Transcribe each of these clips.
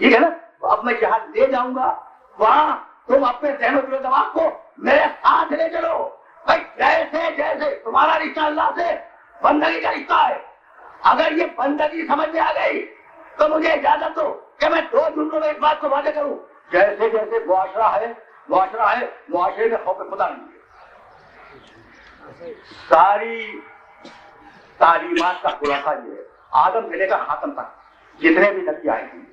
ٹھیک ہے نا؟ تو اب میں جہاں لے جاؤں گا وہاں تم اپنے ذہن و دل و دماغ کو میرے ساتھ لے چلو. بھائی جیسے جیسے تمہارا رشتہ اللہ سے بندگی کا رشتہ ہے، اگر یہ بندگی سمجھ میں آ گئی تو مجھے اجازت دو کہ میں 2 جملوں میں اس بات کو واضح کروں. جیسے جیسے معاشرہ ہے معاشرے میں خوف خدا نہیں ہے. ساری تعلیمات کا خلاصہ یہ ہے، آدم سے لے کر خاتم تک جتنے بھی نبی آئے ہیں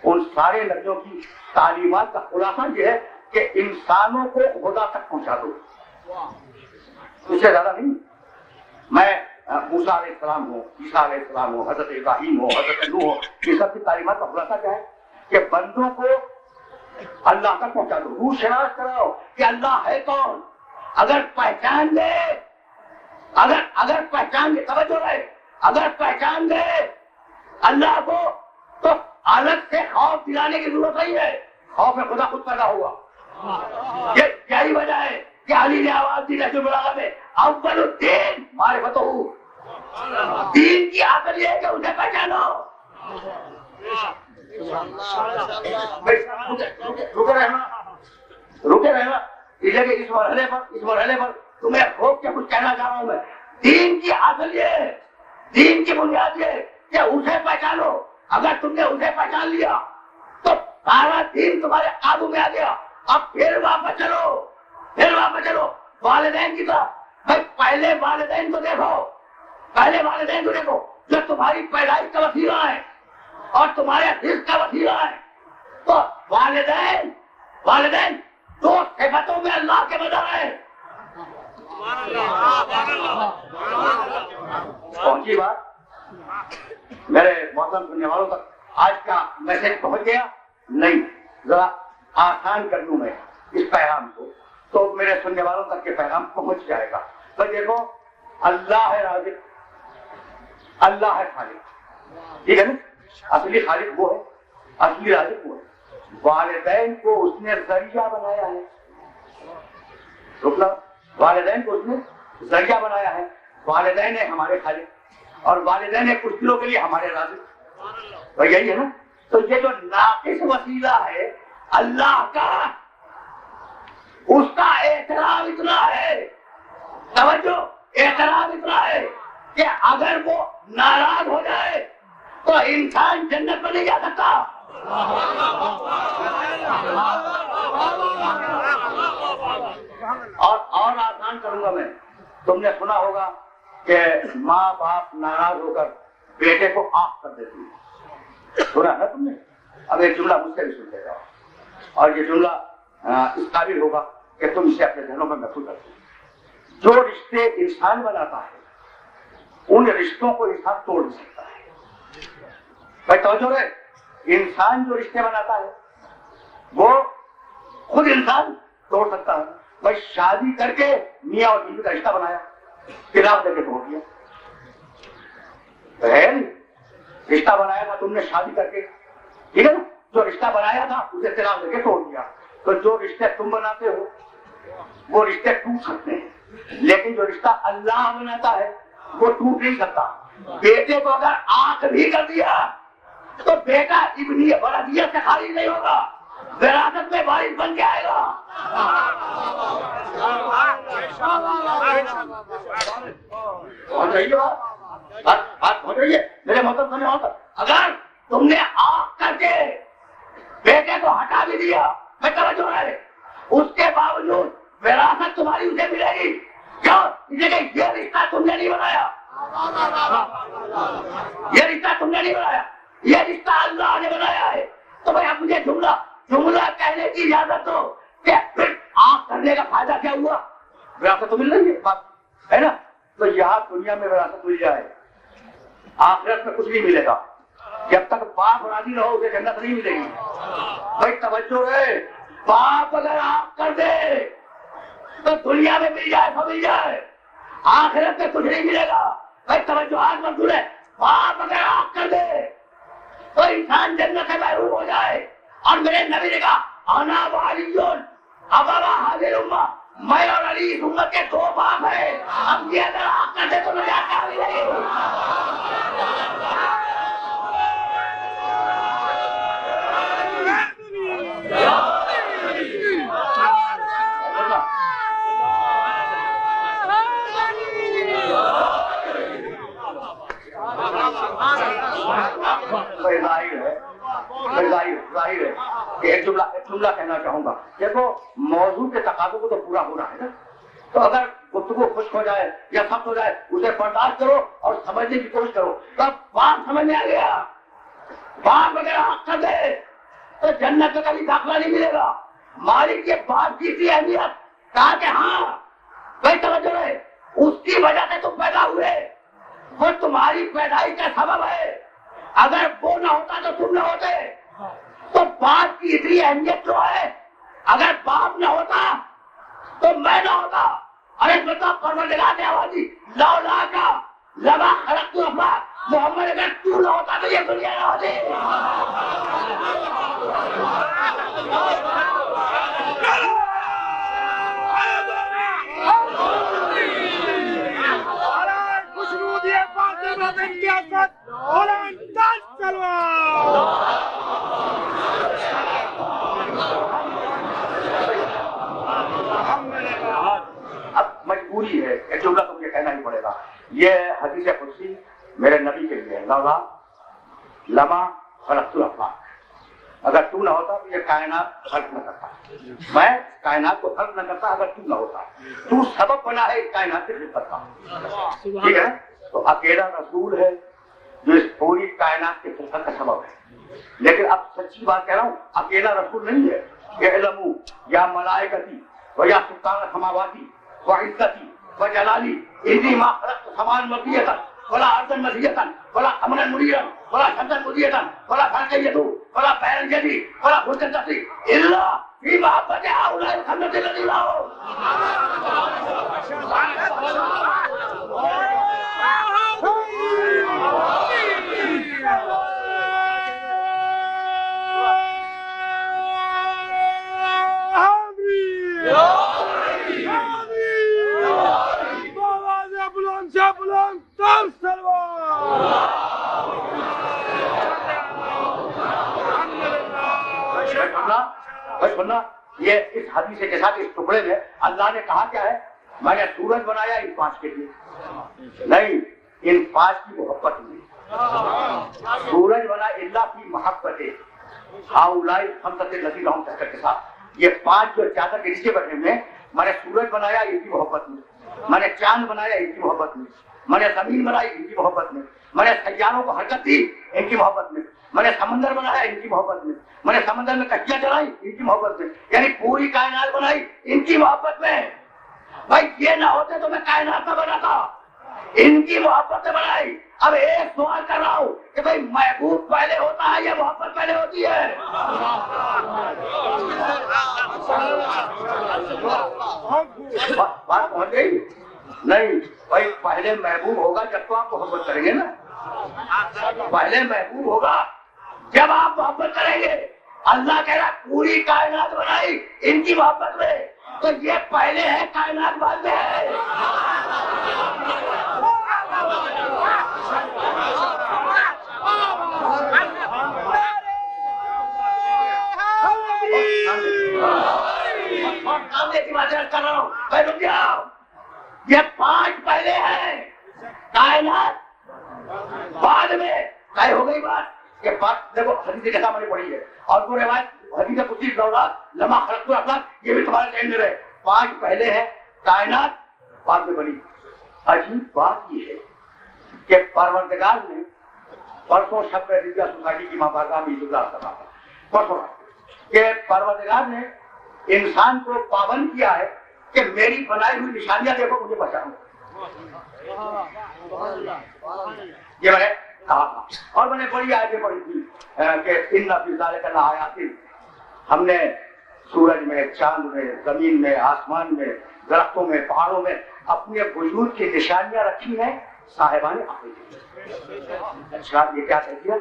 ان سارے نبیوں کی تعلیمات کا خلاصہ یہ ہے کہ انسانوں کو خدا تک پہنچا دو، اس سے زیادہ نہیں. میں موسیٰ علیہ السلام ہوں، عیسیٰ علیہ السلام ہوں، حضرت ابراہیم ہوں، حضرت نوح ہوں، یہ سب کی تعلیمات کا خلاصہ کیا ہے کہ بندوں کو اللہ تک پہنچا دو، روح شناس کراؤ کہ اللہ ہے کون. اگر پہچان گئے اگر پہچان گئے توجہ رہے، اگر پہچان گئے اللہ کو تو الگ سے خوف دلانے کی ضرورت نہیں ہے، خوف خدا خود پیدا ہوا. یہی وجہ ہے کہ علی نے آواز دی نہج البلاغہ میں اول الدین معرفتہ، دین کی عقل یہ ہے کہ اسے پہچانو. رکے رہنا اس مرحلے پر تمہیں روک کے کچھ کہنا چاہ رہا ہوں میں. دین کی عقل یہ ہے، دین کی بنیاد یہ ہے کہ اسے پہچانو. اگر تم نے اسے پہچان لیا تو سارا دین تمہارے قابو میں آ گیا. اب پھر واپس چلو والدین کی طرف. بھائی پہلے والدین کو دیکھو جو تمہاری پیدائش کا وسیلہ ہے اور تمہارے رزق کا وسیلہ ہے. تو والدین 2 صفتوں میں اللہ کے مدد ہے. پہنچی بات میرے محترم سننے والوں تک؟ آج کا میسج پہنچ گیا؟ نہیں، ذرا آسان کر دوں میں اس پیغام کو تو میرے سننے والوں تک یہ پیغام پہنچ جائے گا. تو دیکھو، اللہ ہے رازق، اللہ ہے خالق، ٹھیک ہے نا؟ اصلی خالق وہ ہے، اصلی رازق وہ ہے. والدین کو اس نے ذریعہ بنایا ہے. رکنا، والدین کو اس نے ذریعہ بنایا ہے. والدین ہے ہمارے خالق اور والدین ہے کچھ دنوں کے لیے ہمارے رازق. تو یہی ہے نا؟ تو یہ جو ناقص وسیلہ ہے اللہ کا، اس کا احترام اتنا ہے، توجہ، احترام اتنا ہے کہ اگر وہ ناراض ہو جائے تو انسان جنت میں نہیں جا سکتا. اور آسان کروں گا میں. تم نے سنا ہوگا کہ ماں باپ ناراض ہو کر بیٹے کو آف کر دیتی ہے، سنا ہے تم نے؟ اب ایک جملہ مجھ سے بھی سن لے گا اور یہ جملہ اس قابل ہوگا کہ تم اسے اپنے ذہنوں میں محفوظ رکھو. جو رشتے انسان بناتا ہے ان رشتوں کو انسان توڑ نہیں سکتا ہے. بھائی توجہ رہے، انسان جو رشتے بناتا ہے وہ خود انسان توڑ سکتا ہے. بھائی شادی کر کے میاں اور بیوی کا رشتہ بنایا، طلاق دے کے توڑ دیا، ہے نہیں؟ رشتہ بنایا تھا تم نے شادی کر کے، ٹھیک ہے نا؟ جو رشتہ بنایا تھا اسے طلاق دے کے توڑ دیا. تو جو رشتے تم بناتے ہو وہ رشتے ٹوٹ سکتے ہیں، لیکن جو رشتہ اللہ بناتا ہے وہ ٹوٹ نہیں سکتا. بیٹے کو اگر آنکھ بھی کر دیا تو بیٹا ابنی ولدیت سے خالی نہیں ہوگا، وراثت میں وارث بن کے آئے گا. بات ہو رہی ہے میرے محترم سننے والوں تک. اگر تم نے آنکھ کر کے بیٹے کو ہٹا بھی دیا، میں توجہ رہے، اس کے باوجود وراثت تمہاری اسے ملے گی. کیوں؟ اس لیے کہ یہ رشتہ تم نے نہیں بنایا، یہ رشتہ تم نے نہیں بنایا، یہ رشتہ اللہ نے بنایا ہے. تو بھائی اب مجھے جملہ کہنے کی اجازت دو کہ پھر آنکھ کرنے کا فائدہ کیا ہوا؟ وراثت تو مل رہی ہے، بات ہے نا؟ تو یہاں دنیا میں وراثت مل جائے، آخرت میں کچھ نہیں ملے گا. جب تک باپ راضی رہو اسے جنت نہیں ملے گی. بھائی توجہ رہے، باپ اگر آنکھ کر دے تو دنیا میں مل جائے تو مل جائے، آخرت میں کچھ نہیں ملے گا. بھائی توجہ آج منظور ہے، باپ اگر آنکھ کر دے تو انسان جنت سے محروم ہو جائے. اور میرے نبی نے کہا انا وعلیون ابوا حاضر امہ، میں اور علی اس امت کے 2 باپ ہیں. اب یہ اگر آنکھ کر دے تو نجات کہاں ملے گی؟ ہے. ظاہر ہے کہ ایک جملہ کہنا چاہوں گا. دیکھو موضوع کے تقاضوں کو تو پورا ہونا ہے نا, تو اگر گفتگو خشک ہو جائے یا سخت ہو جائے اسے برداشت کرو اور سمجھنے کی کوشش کرو. تب بات سمجھ میں آ گیا, بات وغیرہ حق کر دے تو جنت کا کبھی داخلہ نہیں ملے گا. مالک یہ بات کی تھی اہمیت, کہا کہ ہاں بھائی توجہ رہے, اس کی وجہ سے تم پیدا ہوئے, وہ تمہاری پیدائش کا سبب ہے. اگر وہ نہ ہوتا تو تم نہ ہوتے. تو باپ کی اتنی اہمیت جو ہے, اگر باپ نہ ہوتا تو میں نہ ہوتا. ارے مطلب پروردگار نے آواز دی لولا کا لما خلقت الافلاک, محمد اگر تو نہ ہوتا تو یہ دنیا نہ ہوتی. اب مجبوری ہے, ایک جملہ تو مجھے کہنا ہی پڑے گا. یہ حدیث قدسی میرے نبی کے لیے, لولا لما خلقت الافلاک, اگر تو نہ ہوتا تو یہ کائنات خلق نہ کرتا, میں کائنات کو خلق نہ کرتا اگر تو نہ ہوتا. تو سبب بنا ہے کائنات کے خلقت کا, ٹھیک ہے. تو اکیلا رسول ہے جو اس پوری کائنات کے خلقت کا سبب ہے. لیکن اب سچی بات کہہ رہا ہوں, اکیلا رسول نہیں ہے. اعلموا یا ملائکتی و یا سلطان السماواتی و عزتی و جلالی انی ما خلقت سماء مبنیۃ ولا ارضا مزیۃ ولا قمرا منیرا ولا شمسا مضیۃ ولا فلکا ولا بحرا جری ولا فلکا تجری الا فی محبت هؤلاء الخمسة الذین سننا. یہ اس حدیث کے ساتھ اس ٹکڑے میں اللہ نے کہا کیا ہے, میں نے سورج بنایا ان 5 کے لیے نہیں, ان 5 کی محبت میں. سورج بنا اللہ کی محبت ہے, ہاؤلائی خمسۃ الذین ہم تحت کے ساتھ. یہ 5 جو چادر کے نیچے بیٹھے ہوئے, میں نے سورج بنایا ان کی محبت میں, میں نے چاند بنایا ان کی محبت میں, میں نے زمین بنائی ان کی محبت میں, میں نے سیاروں کو حرکت دی ان کی محبت میں, میں نے سمندر بنایا ان کی محبت میں, میں نے سمندر میں کشتیاں چلائی ان کی محبت میں, یعنی پوری کائنات بنائی ان کی محبت میں. بھائی یہ نہ ہوتے تو میں کائنات نہ بناتا, ان کی محبت سے بنائی. اب ایک سوال کر رہا ہوں کہ بھائی محبوب پہلے ہوتا ہے یا محبت پہلے ہوتی ہے؟ بات پہنچ گئی نہیں بھائی. پہلے محبوب ہوگا جب تو آپ محبت کریں گے نا, پہلے محبوب ہوگا جب آپ محبت کریں گے. اللہ کہہ رہا پوری کائنات بنائی ان کی محبت میں, تو یہ پہلے ہے کائنات بعد میں ہے. کر رہا ہوں میں, رک جاؤ. یہ 5 پہلے ہیں, کائنات بعد میں. طے ہو گئی بات کہ بات دیکھو حدیث کے سامنے پڑھی ہے, اور وہ روایت حدیث قدسی لولا لما خلقت الافلاک, یہ بھی تمہارے ذہن میں رہے. 5 پہلے ہیں, کائنات بعد میں بنی. عجیب بات یہ ہے کہ پروردگار نے پرسوں شب ریڈیا سوسائٹی کی مابارگاہ میں پرسوں کہ پروردگار نے انسان کو پابند کیا ہے کہ میری بنائی ہوئی نشانیاں دیکھو مجھے پہچانو. یہ میں نے کہا تھا, اور میں نے بڑی آیتیں پڑھی تھی کہ ان فی ذالک لآیات, ہم نے سورج میں, چاند میں, زمین میں, آسمان میں, درختوں میں, پہاڑوں میں اپنے وجود کی نشانیاں رکھی ہیں صاحبان عقل. اچھا یہ کیا کہہ دیا؟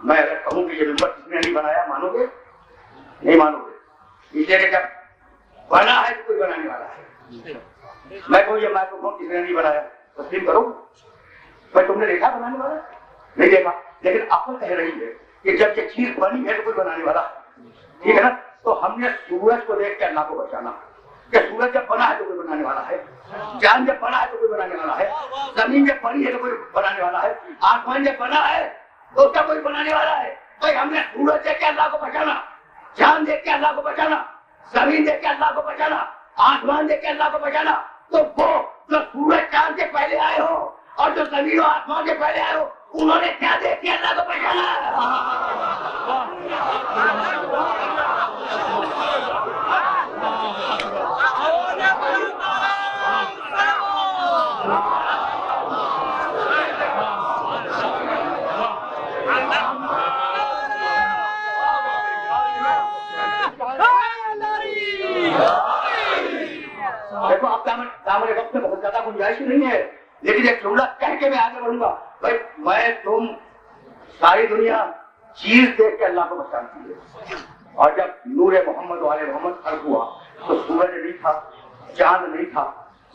میں اگر کہوں کہ یہ ممبر کس نے نہیں بنایا, مانو گے؟ نہیں مانو گے. اس لیے کہ جب بنا ہے تو کوئی بنانے والا ہے. میں کہوں یہ مائکروفون کس نے نہیں بنایا, تسلیم کرو. میں تم نے دیکھا بنانے والا؟ نہیں دیکھا, لیکن عقل کہہ رہی ہے کہ جب یہ چیز بنی ہے تو کوئی بنانے والا ہے. ٹھیک ہے نا. تو ہم نے سورج کو دیکھ کے اللہ کو بچانا کہ سورج جب بنا ہے تو کوئی بنانے والا ہے, چاند جب بنا ہے تو کوئی بنانے والا ہے, زمین جب بنی ہے تو کوئی بنانے والا ہے, آسمان جب بنا ہے تو اس کا کوئی بنانے والا ہے؟ بھائی ہم نے سورج دیکھ کے اللہ کو پہچانا، چاند دیکھ کے اللہ کو پہچانا، زمین دیکھ کے اللہ کو پہچانا، آسمان دیکھ کے اللہ کو پہچانا، تو وہ جو سورج چاند سے پہلے آئے ہو اور جو زمین و آسمان سے پہلے آئے ہو، انہوں نے کیا دیکھ کے اللہ کو پہچانا؟ دیکھو اب دامن وقت میں بہت زیادہ گنجائش نہیں ہے، لیکن ایک جملہ کہہ کے میں آگے بڑھوں گا. بھائی میں تم ساری دنیا چیز دیکھ کے اللہ کو پہچانتی ہے، اور جب نور محمد والے محمد خلق ہوا تو سورج نہیں تھا، چاند نہیں تھا،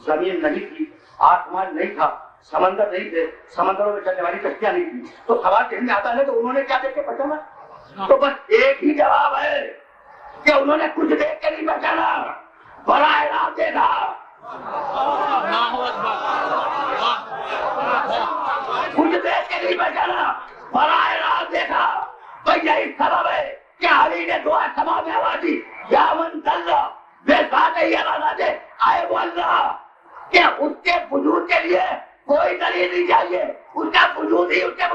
زمین نہیں تھی، آسمان نہیں تھا، سمندر نہیں تھے، سمندروں میں چلنے والی کشتیاں نہیں تھی. تو سوال ذہن میں آتا ہے تو انہوں نے کیا دیکھ کے پہچانا؟ تو بس ایک ہی جواب ہے کہ انہوں نے کچھ دیکھ کے نہیں پہچانا، براہ راست دیکھا. کچھ دیکھ کے نہیں پہچانا، براہ راست دیکھا. بھائی یہی سبب ہے کہ علی نے دعا سما میں آواز دی، یا من دل بے ذات ہی ارادہ آئے وہ اللہ، کہ اس کے وجود کے لیے کوئی دلیل نہیں چاہیے، اس کا وجود ہی اس کے